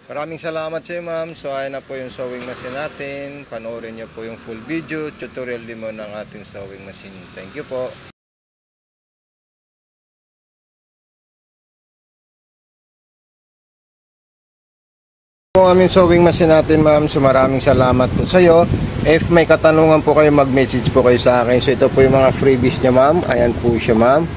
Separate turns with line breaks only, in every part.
Maraming salamat sa iyo, ma'am. So ayan na po yung sewing machine natin. Panoorin niyo po yung full video tutorial demo ng ating sewing machine. Thank you po. Ang aming sewing machine natin, ma'am. So maraming salamat po sa iyo. If may katanungan po kayo, mag-message po kayo sa akin. So ito po yung mga freebies niya, ma'am. Ayan po siya, ma'am.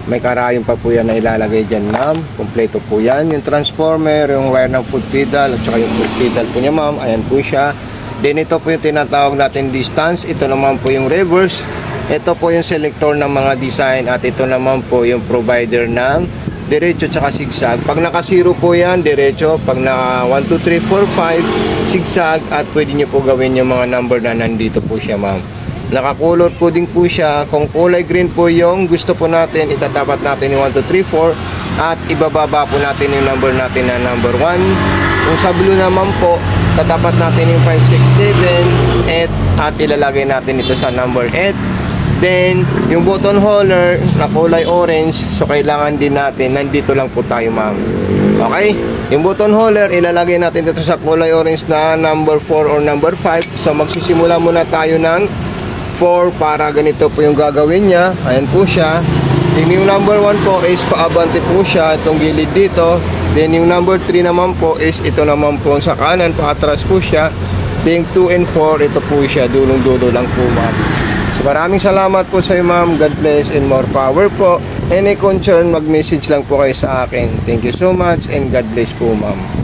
May karayong pa po yan na ilalagay dyan, ma'am. Kompleto po yan. Yung transformer, yung wire ng foot pedal, at saka yung foot pedal po niya, ma'am. Ayan po siya. Then ito po yung tinatawag natin distance. Ito naman po yung reverse. Ito po yung selector ng mga design. At ito naman po yung provider ng diretso at saka zigzag. Pag naka 0 po yan, diretso. Pag na 1, 2, 3, 4, 5, zigzag. At pwede nyo po gawin yung mga number na nandito po siya, ma'am. Nakakulor po din po siya. Kung kulay green po yung gusto po natin, itatapat natin yung 1, 2, 3, 4 at ibababa po natin yung number natin na number 1. Kung sa blue naman po, tatapat natin yung 5, 6, 7, 8 at ilalagay natin ito sa number 8. Then, yung button holder na kulay orange, so kailangan din natin, nandito lang po tayo, ma'am. Okay? Yung button holder, ilalagay natin dito sa kulay orange na number 4 or number 5. So, magsisimula muna tayo ng 4 para ganito po yung gagawin niya. Ayan po siya. Then yung number 1 po is paabante po siya, itong gilid dito. Then yung number 3 naman po is ito naman po sa kanan, paatras po siya. Then 2 and 4, ito po siya, dulong-dulo lang po, ma'am. So maraming salamat po sa iyo, ma'am. God bless and more power po. Any concern, mag-message lang po kayo sa akin. Thank you so much and God bless po, ma'am.